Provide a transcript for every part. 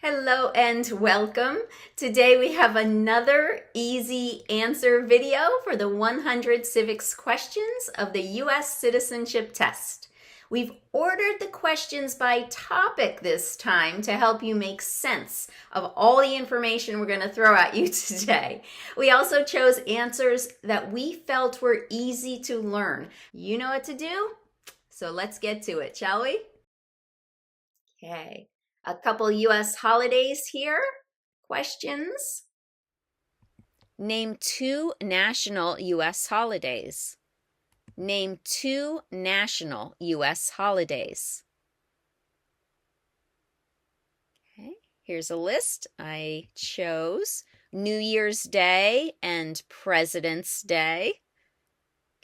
Hello and welcome. Today we have another easy answer video for the 100 civics questions of the U.S. Citizenship Test. We've ordered the questions by topic this time to help you make sense of all the information we're going to throw at you today. We also chose answers that we felt were easy to learn. You know what to do? So let's get to it, shall we? Okay. A couple U.S. holidays here. Questions. Name two national U.S. holidays. Name two national U.S. holidays. Okay, here's a list. I chose New Year's Day and President's Day.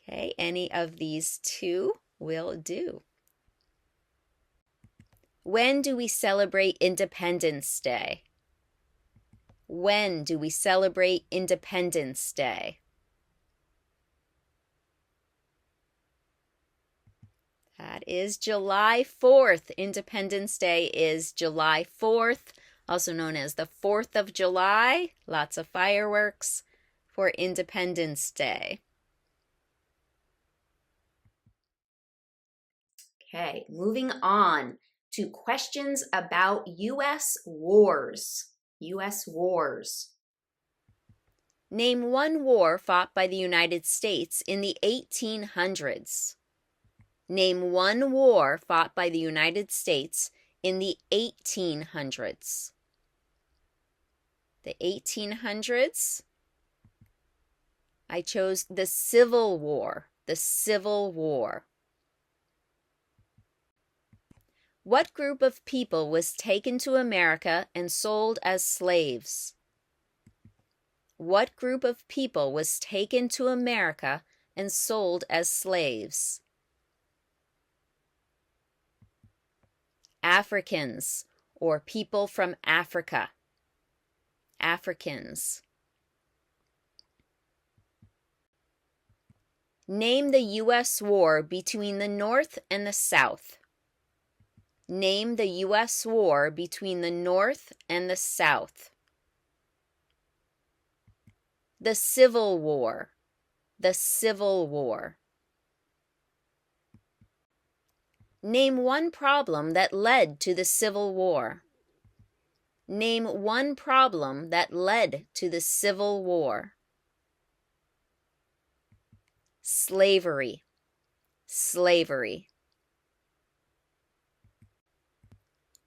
Okay, any of these two will do. When do we celebrate Independence Day? When do we celebrate Independence Day? That is July 4th. Independence Day is July 4th, also known as the 4th of July. Lots of fireworks for Independence Day. Okay, moving on to questions about U.S. wars. U.S. wars. Name one war fought by the United States in the 1800s. Name one war fought by the United States in the 1800s. The 1800s, I chose the Civil War. The Civil War. What group of people was taken to America and sold as slaves? What group of people was taken to America and sold as slaves? Africans, or people from Africa. Africans. Name the U.S. war between the North and the South. Name the U.S. war between the North and the South. The Civil War. The Civil War. Name one problem that led to the Civil War. Name one problem that led to the Civil War. Slavery. Slavery.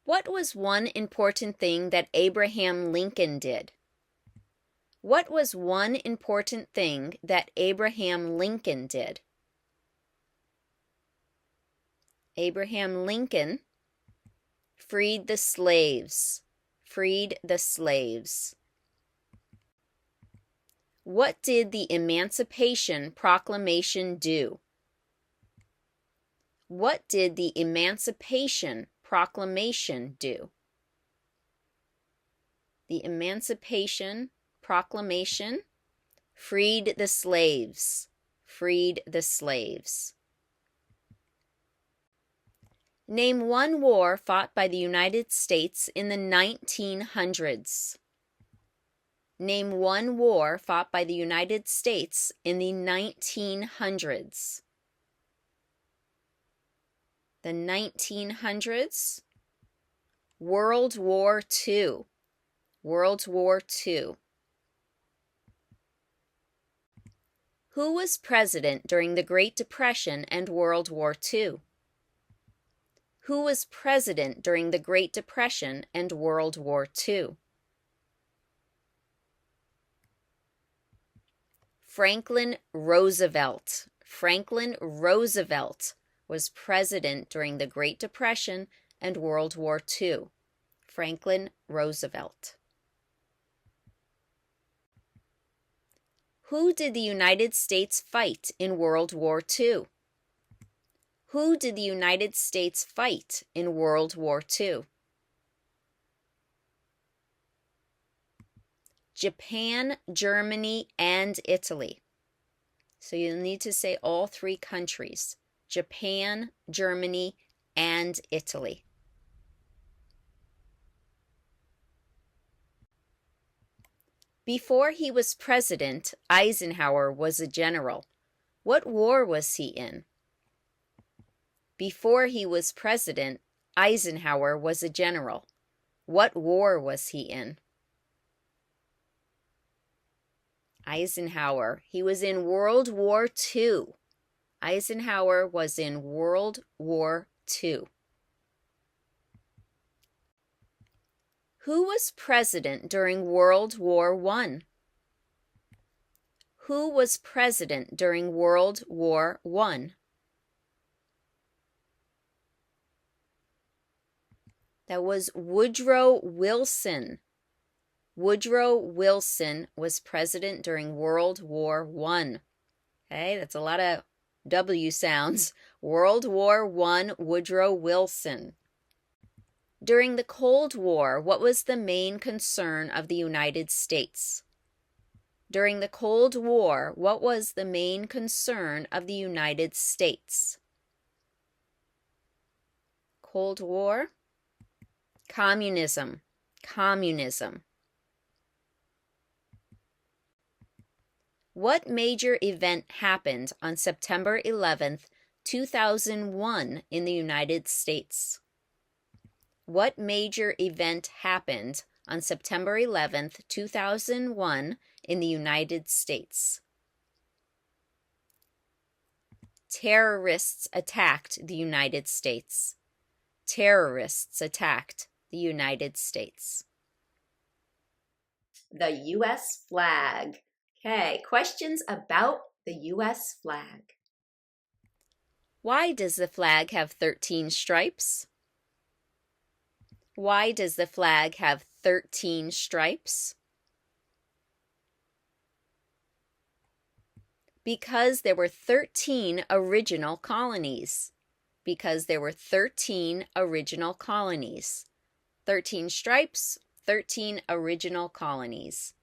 What was one important thing that Abraham Lincoln did? What was one important thing that Abraham Lincoln did? Abraham Lincoln freed the slaves. Freed the slaves. What did the Emancipation Proclamation do? What did the Emancipation Proclamation do? The Emancipation Proclamation freed the slaves. Freed the slaves. Name one war fought by the United States in the 1900s. Name one war fought by the United States in the 1900s. The 1900s. World War II. World War II. Who was president during the Great Depression and World War II? Who was president during the Great Depression and World War II? Franklin Roosevelt. Franklin Roosevelt was president during the Great Depression and World War II. Franklin Roosevelt. Who did the United States fight in World War II? Who did the United States fight in World War II? Japan, Germany, and Italy. So you'll need to say all three countries. Japan, Germany, and Italy. Before he was president, Eisenhower was a general. What war was he in? Before he was president, Eisenhower was a general. What war was he in? Eisenhower, he was in World War II. Eisenhower was in World War II. Who was president during World War I? Who was president during World War I? That was Woodrow Wilson. Woodrow Wilson was president during World War I. Okay, that's a lot of W sounds. World War I, Woodrow Wilson. During the Cold War, what was the main concern of the United States? During the Cold War, what was the main concern of the United States? Cold War? Communism. Communism. What major event happened on September 11th, 2001 in the United States? What major event happened on September 11th, 2001 in the United States? Terrorists attacked the United States. Terrorists attacked the United States. The U.S. flag. Okay, questions about the U.S. flag. Why does the flag have 13 stripes? Why does the flag have 13 stripes? Because there were 13 original colonies. Because there were 13 original colonies. 13 stripes, 13 original colonies.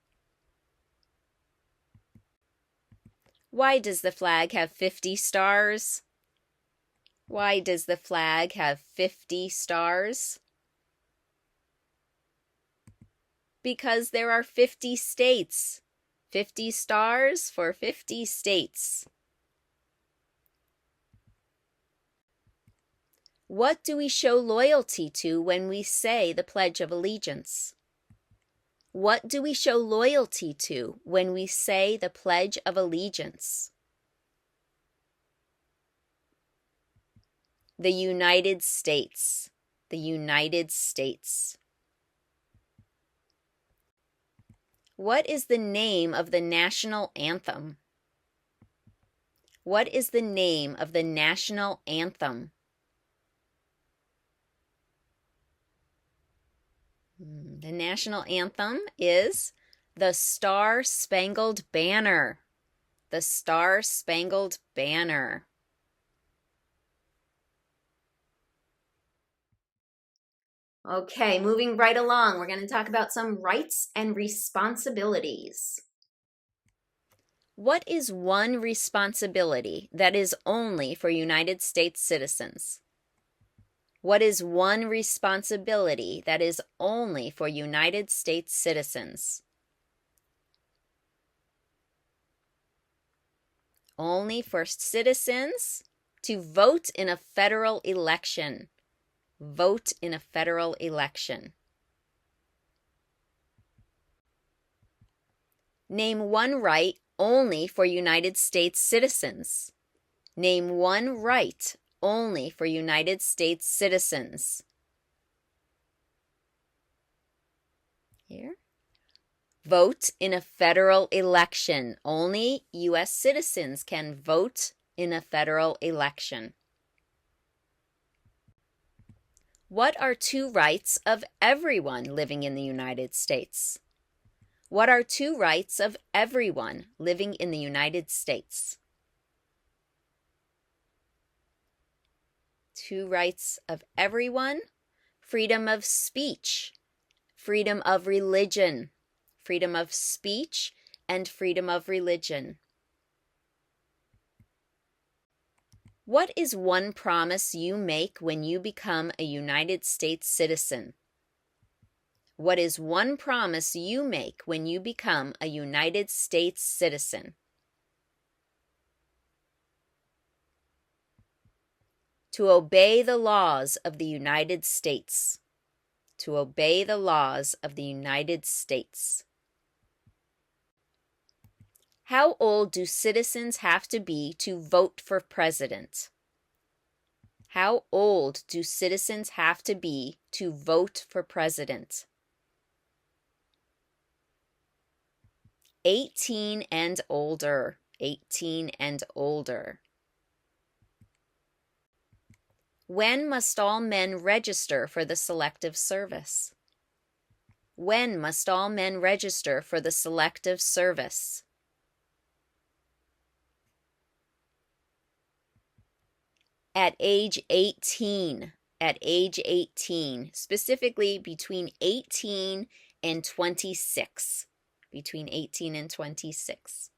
Why does the flag have 50 stars? Why does the flag have 50 stars? Because there are 50 states. 50 stars for 50 states. What do we show loyalty to when we say the Pledge of Allegiance? What do we show loyalty to when we say the Pledge of Allegiance? The United States. The United States. What is the name of the national anthem? What is the name of the national anthem? The national anthem is the Star-Spangled Banner. The Star-Spangled Banner. Okay, moving right along, we're going to talk about some rights and responsibilities. What is one responsibility that is only for United States citizens? What is one responsibility that is only for United States citizens? Only for citizens to vote in a federal election. Vote in a federal election. Name one right only for United States citizens. Name one right only for United States citizens. Here. Vote in a federal election. Only U.S. citizens can vote in a federal election. What are two rights of everyone living in the United States? What are two rights of everyone living in the United States? Two rights of everyone: freedom of speech, freedom of religion, freedom of speech, and freedom of religion. What is one promise you make when you become a United States citizen? What is one promise you make when you become a United States citizen? To obey the laws of the United States. To obey the laws of the United States. How old do citizens have to be to vote for president? How old do citizens have to be to vote for president? 18 and older. 18 and older. When must all men register for the Selective Service? When must all men register for the Selective Service? At age 18. At age 18. Specifically between 18 and 26. Between 18 and 26.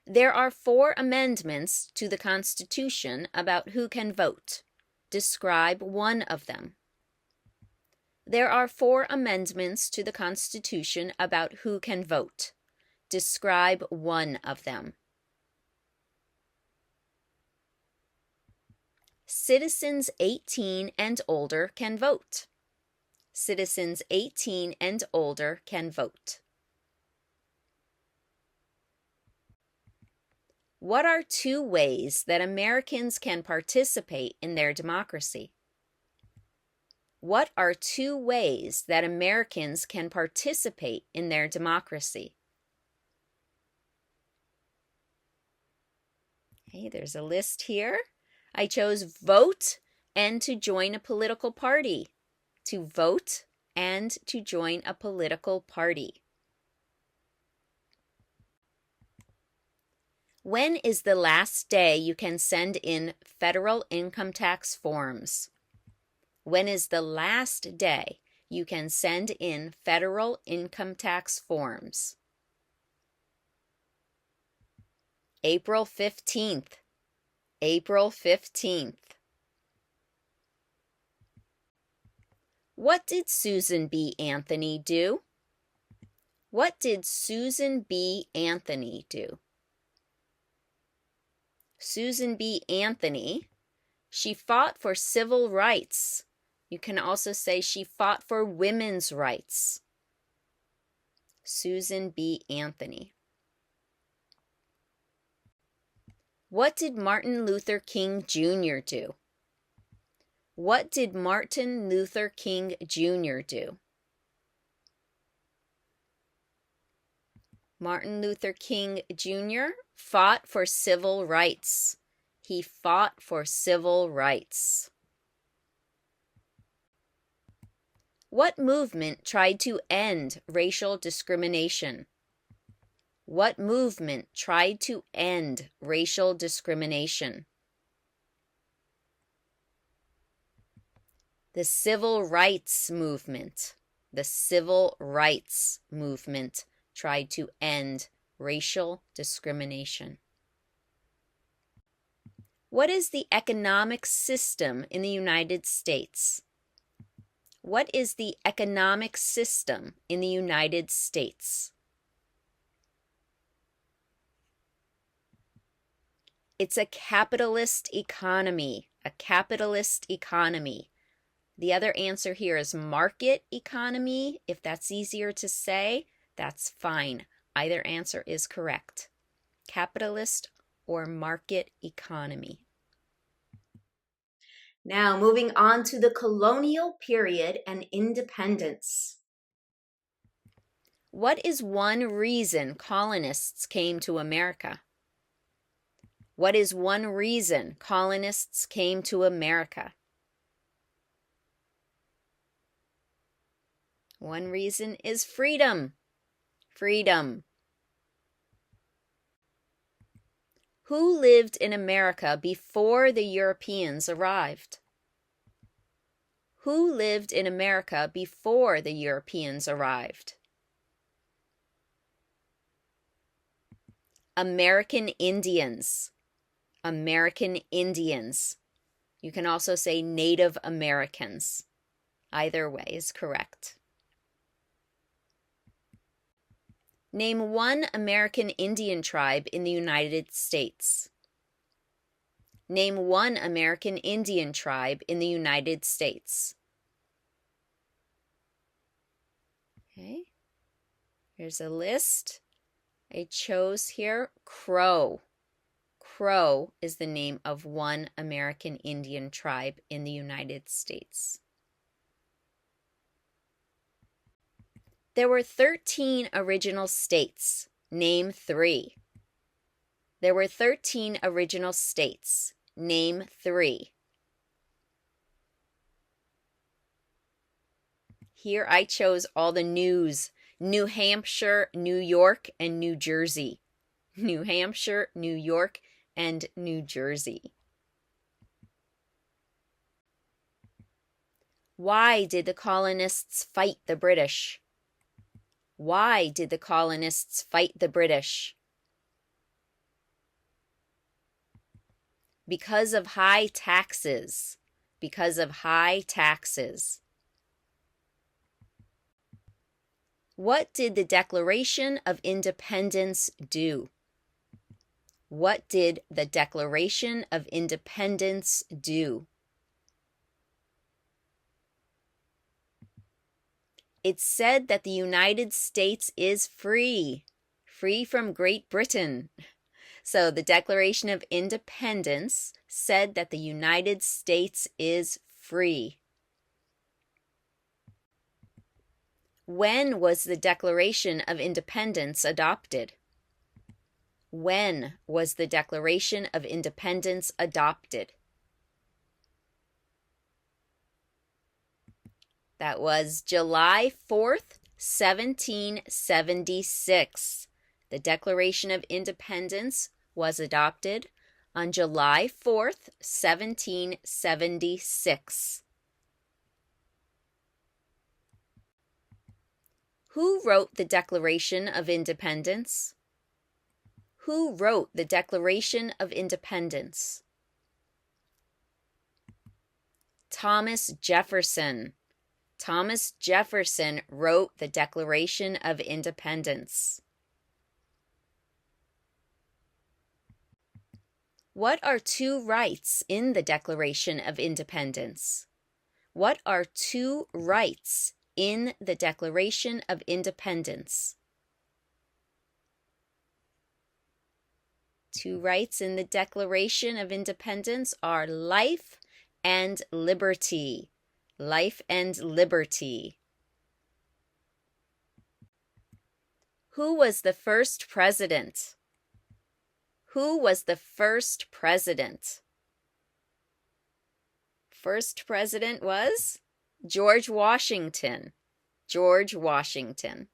There are 4 amendments to the Constitution about who can vote. Describe one of them. There are 4 amendments to the Constitution about who can vote. Describe one of them. Citizens 18 and older can vote. Citizens 18 and older can vote. What are 2 ways that Americans can participate in their democracy? What are 2 ways that Americans can participate in their democracy? Okay, there's a list here. I chose vote and to join a political party. To vote and to join a political party. When is the last day you can send in federal income tax forms? When is the last day you can send in federal income tax forms? April 15th. April 15th. What did Susan B. Anthony do? What did Susan B. Anthony do? Susan B. Anthony, she fought for civil rights. You can also say she fought for women's rights. Susan B. Anthony. What did Martin Luther King Jr. do? What did Martin Luther King Jr. do? Martin Luther King Jr. fought for civil rights. He fought for civil rights. What movement tried to end racial discrimination? What movement tried to end racial discrimination? The Civil Rights Movement. The Civil Rights Movement tried to end racial discrimination. What is the economic system in the United States? What is the economic system in the United States? It's a capitalist economy. A capitalist economy. The other answer here is market economy. If that's easier to say, that's fine. Either answer is correct. Capitalist or market economy. Now, moving on to the colonial period and independence. What is one reason colonists came to America? What is one reason colonists came to America? One reason is freedom. Freedom. Who lived in America before the Europeans arrived? Who lived in America before the Europeans arrived? American Indians. American Indians. You can also say Native Americans. Either way is correct. Name one American Indian tribe in the United States. Name one American Indian tribe in the United States. Okay, here's a list. I chose here Crow. Crow is the name of one American Indian tribe in the United States. There were 13 original states. Name 3. There were 13 original states. Name 3. Here I chose all the news: New Hampshire, New York, and New Jersey. New Hampshire, New York, and New Jersey. Why did the colonists fight the British? Why did the colonists fight the British? Because of high taxes. Because of high taxes. What did the Declaration of Independence do? What did the Declaration of Independence do? It said that the United States is free, free from Great Britain. So the Declaration of Independence said that the United States is free. When was the Declaration of Independence adopted? When was the Declaration of Independence adopted? That was July 4th, 1776. The Declaration of Independence was adopted on July 4th, 1776. Who wrote the Declaration of Independence? Who wrote the Declaration of Independence? Thomas Jefferson. Thomas Jefferson wrote the Declaration of Independence. What are two rights in the Declaration of Independence? What are two rights in the Declaration of Independence? Two rights in the Declaration of Independence are life and liberty. Life and liberty. Who was the first president? Who was the first president? First president was George Washington. George Washington.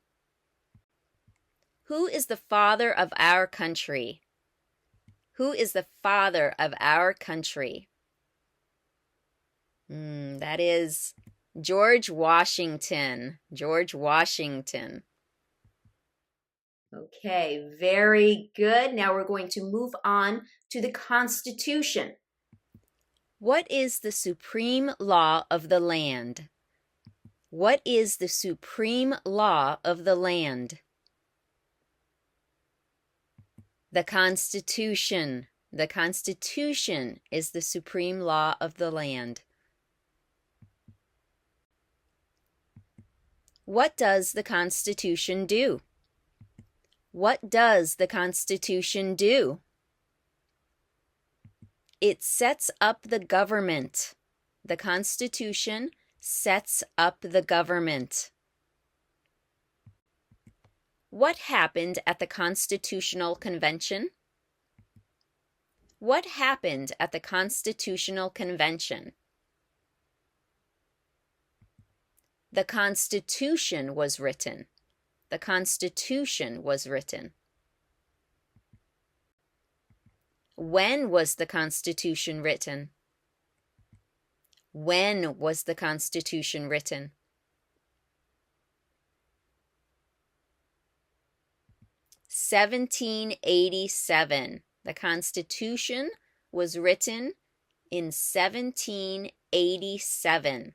Who is the father of our country? Who is the father of our country? That is George Washington. George Washington. Okay, very good. Now we're going to move on to the Constitution. What is the supreme law of the land? What is the supreme law of the land? The Constitution. The Constitution is the supreme law of the land. What does the Constitution do? What does the Constitution do? It sets up the government. The Constitution sets up the government. What happened at the Constitutional Convention? What happened at the Constitutional Convention? The Constitution was written. The Constitution was written. When was the Constitution written? When was the Constitution written? (1787). The Constitution was written in 1787.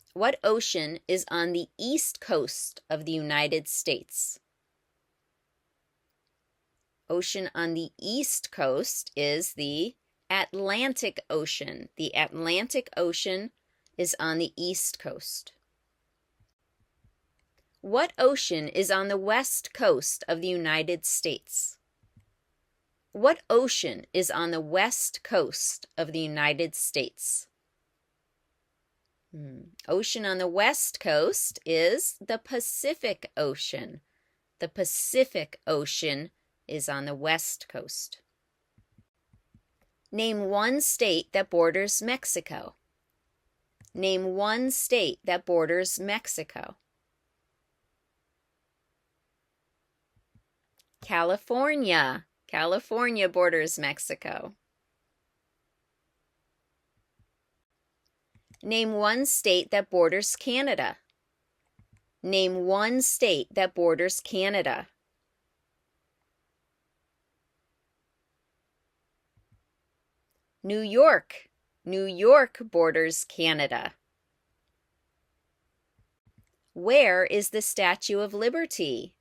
What ocean is on the east coast of the United States? Ocean on the east coast is the Atlantic Ocean. The Atlantic Ocean is on the east coast. What ocean is on the west coast of the United States? What ocean is on the west coast of the United States? Ocean on the west coast is the Pacific Ocean. The Pacific Ocean is on the west coast. Name one state that borders Mexico. Name one state that borders Mexico. California. California borders Mexico. Name one state that borders Canada. Name one state that borders Canada. New York. New York borders Canada. Where is the Statue of Liberty?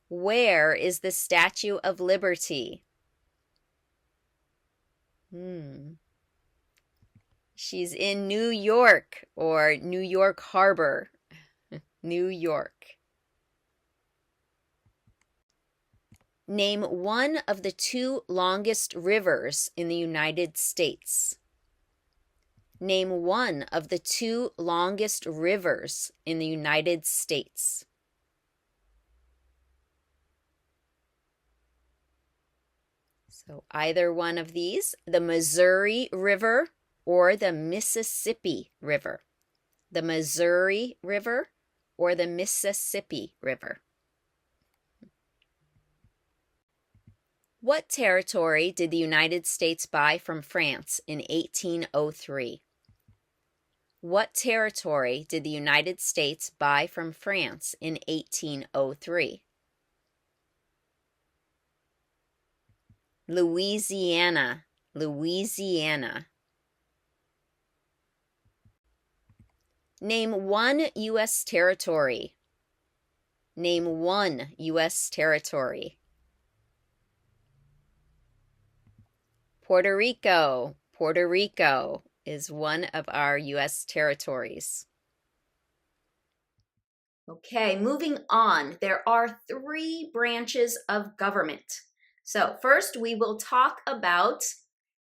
Where is the Statue of Liberty? She's in New York or New York Harbor. New York. Name one of the two longest rivers in the United States. Name one of the two longest rivers in the United States. So either one of these, the Missouri River or the Mississippi River. The Missouri River or the Mississippi River. What territory did the United States buy from France in 1803? What territory did the United States buy from France in 1803? Louisiana. Louisiana. Name one U.S. territory. Name one U.S. territory. Puerto Rico. Puerto Rico is one of our U.S. territories. Okay, moving on. There are 3 branches of government. So first we will talk about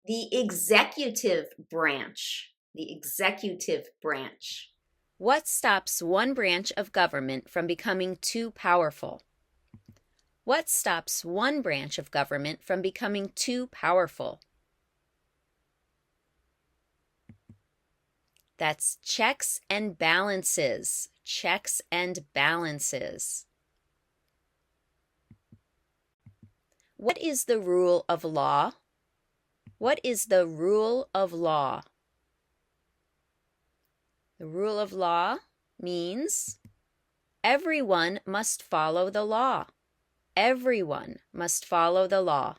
the executive branch. The executive branch. What stops one branch of government from becoming too powerful? What stops one branch of government from becoming too powerful? That's checks and balances. Checks and balances. What is the rule of law? What is the rule of law? The rule of law means everyone must follow the law. Everyone must follow the law.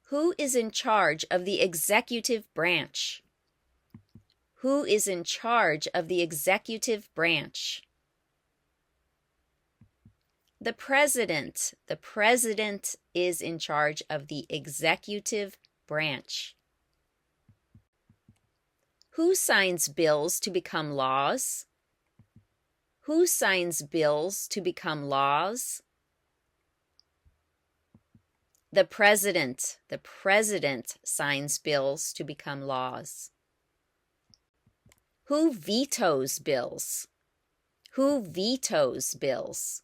Who is in charge of the executive branch? Who is in charge of the executive branch? The president. The president is in charge of the executive branch. Who signs bills to become laws? Who signs bills to become laws? The president. The president signs bills to become laws. Who vetoes bills? Who vetoes bills?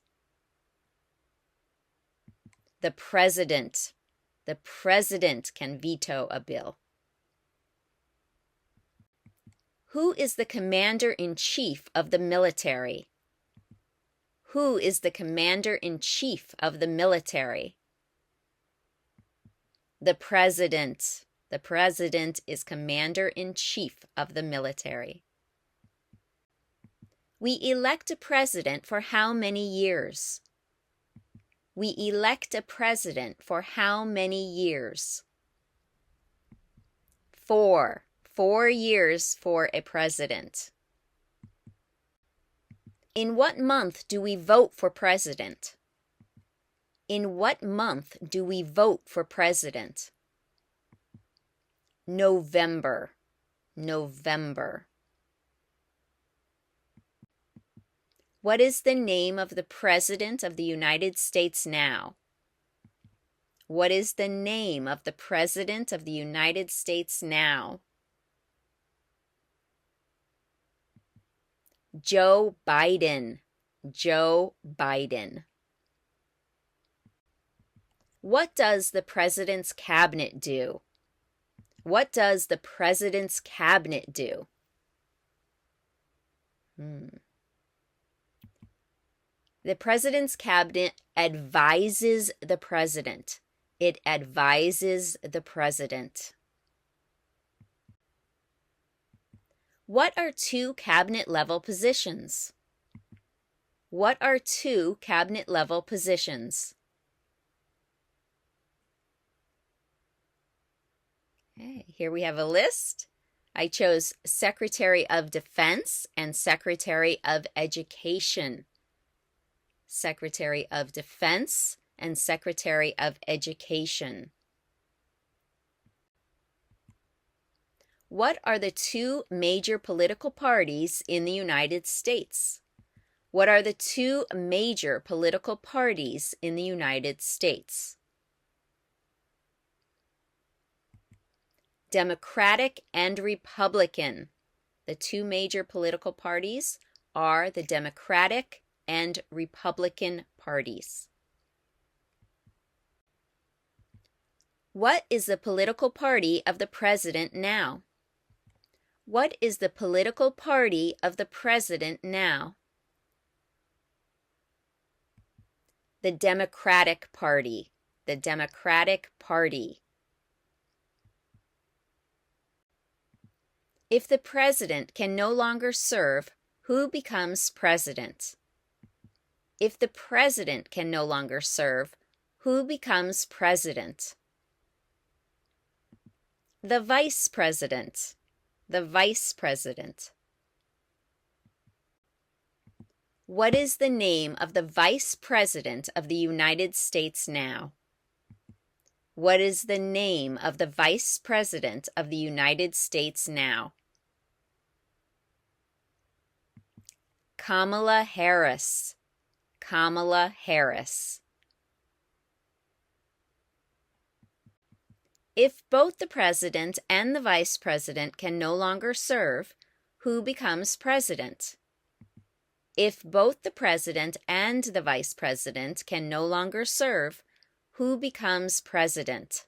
The president. The president can veto a bill. Who is the commander-in-chief of the military? Who is the commander-in-chief of the military? The president. The president is commander-in-chief of the military. We elect a president for how many years? We elect a president for how many years? 4. 4 years for a president. In what month do we vote for president? In what month do we vote for president? November. November. What is the name of the President of the United States now? What is the name of the President of the United States now? Joe Biden. Joe Biden. What does the President's Cabinet do? What does the President's Cabinet do? The President's Cabinet advises the President. It advises the President. What are 2 cabinet-level positions? What are 2 cabinet-level positions? Okay, here we have a list. I chose Secretary of Defense and Secretary of Education. Secretary of Defense and Secretary of Education. What are the 2 major political parties in the United States? What are the 2 major political parties in the United States? Democratic and Republican. The 2 major political parties are the Democratic and Republican parties. What is the political party of the president now? What is the political party of the president now? The Democratic Party. The Democratic Party. If the president can no longer serve, who becomes president? If the president can no longer serve, who becomes president? The vice president. The vice president. What is the name of the vice president of the United States now? What is the name of the vice president of the United States now? Kamala Harris. Kamala Harris. If both the president and the vice president can no longer serve, who becomes president? If both the president and the vice president can no longer serve, who becomes president?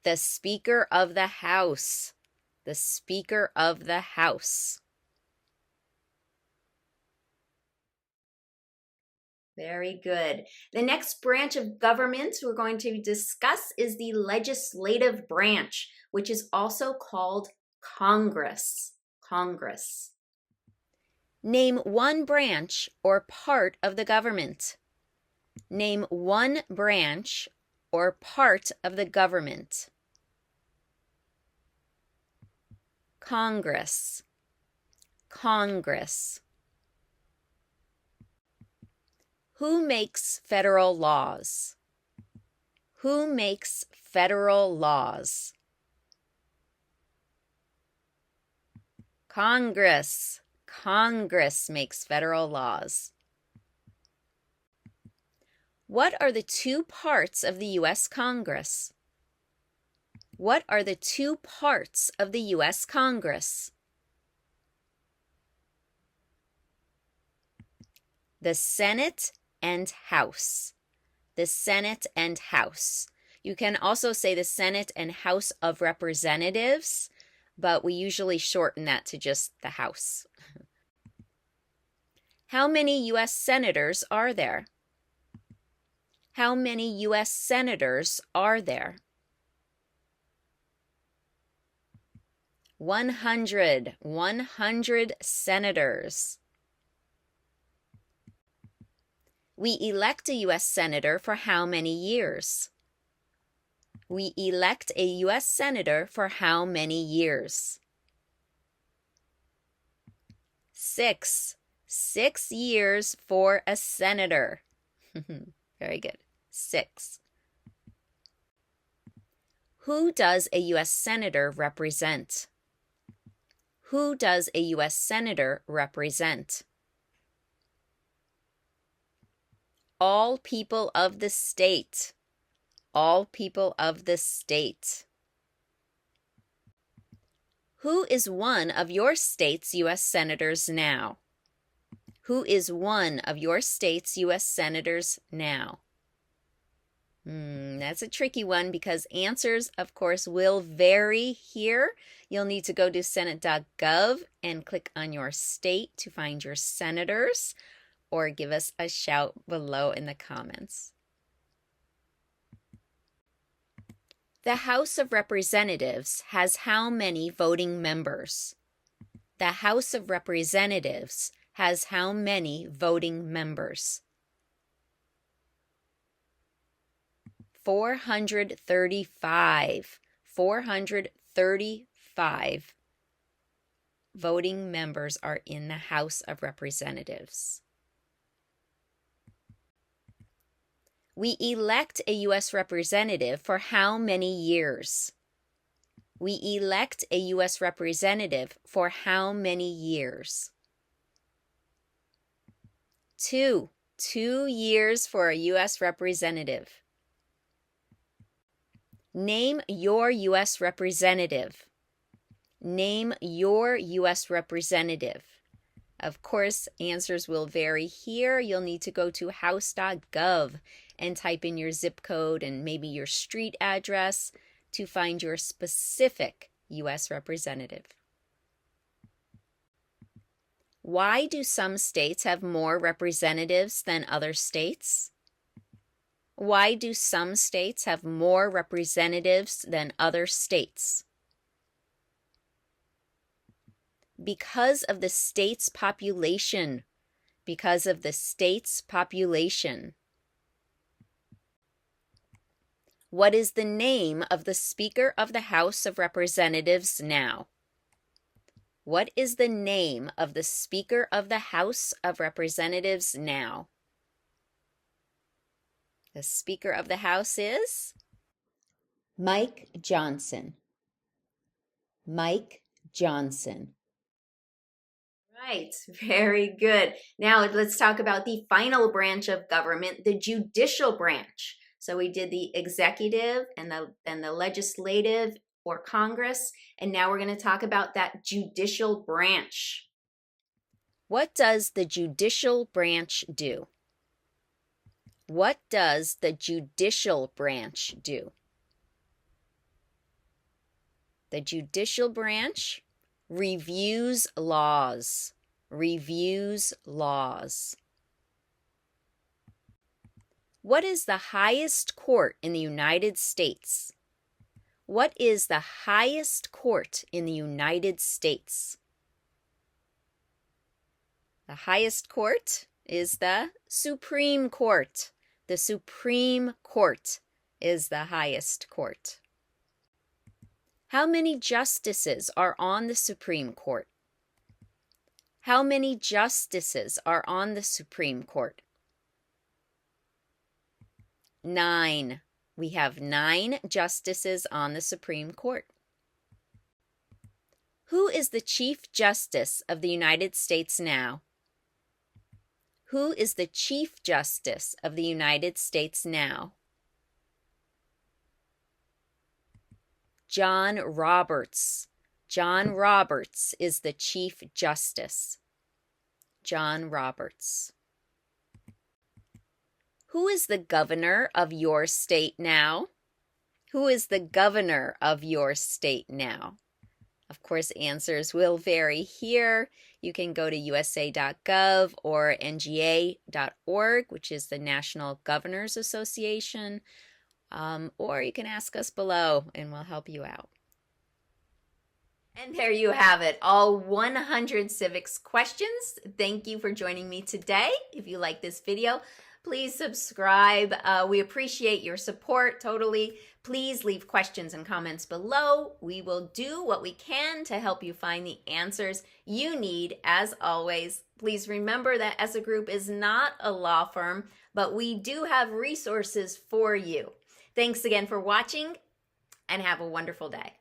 The Speaker of the House. The Speaker of the House. Very good. The next branch of government we're going to discuss is the legislative branch, which is also called Congress. Congress. Name one branch or part of the government. Name one branch or part of the government. Congress. Congress. Who makes federal laws? Who makes federal laws? Congress. Congress makes federal laws. What are the 2 parts of the U.S. Congress? What are the 2 parts of the U.S. Congress? The Senate and House. The Senate and House. You can also say the Senate and House of Representatives, but we usually shorten that to just the House. How many U.S. senators are there? How many U.S. senators are there? 100. 100 senators. We elect a U.S. senator for how many years? We elect a U.S. Senator for how many years? 6. 6 years for a senator. Very good. 6. Who does a U.S. Senator represent? Who does a U.S. Senator represent? All people of the state. All people of the state. Who is one of your state's U.S. Senators now? Who is one of your state's U.S. Senators now? That's a tricky one because answers, of course, will vary here. You'll need to go to senate.gov and click on your state to find your senators, or give us a shout below in the comments. The House of Representatives has how many voting members? The House of Representatives has how many voting members? 435. 435 voting members are in the House of Representatives. We elect a U.S. representative for how many years? We elect a U.S. representative for how many years? 2. 2 years for a U.S. representative. Name your U.S. representative. Name your U.S. representative. Of course, answers will vary here. You'll need to go to house.gov and type in your zip code and maybe your street address to find your specific U.S. representative. Why do some states have more representatives than other states? Why do some states have more representatives than other states? Because of the state's population. Because of the state's population. What is the name of the Speaker of the House of Representatives now? What is the name of the Speaker of the House of Representatives now? The Speaker of the House is Mike Johnson. Mike Johnson. Right, very good. Now let's talk about the final branch of government, the judicial branch. So we did the executive and the legislative or Congress, and now we're going to talk about that judicial branch. What does the judicial branch do? What does the judicial branch do? The judicial branch reviews laws. Reviews laws. What is the highest court in the United States? What is the highest court in the United States? The highest court is the Supreme Court. The Supreme Court is the highest court. How many justices are on the Supreme Court? How many justices are on the Supreme Court? 9. We have 9 justices on the Supreme Court. Who is the Chief Justice of the United States now? Who is the Chief Justice of the United States now? John Roberts. John Roberts is the Chief Justice. John Roberts. Who is the governor of your state now? Who is the governor of your state now? Of course, answers will vary here. You can go to usa.gov or nga.org, which is the National Governors Association, or you can ask us below and we'll help you out. And there you have it, all 100 civics questions. Thank you for joining me today. If you like this video, please subscribe. We appreciate your support totally. Please leave questions and comments below. We will do what we can to help you find the answers you need. As always, please remember that Essa Group is not a law firm, but we do have resources for you. Thanks again for watching, and have a wonderful day.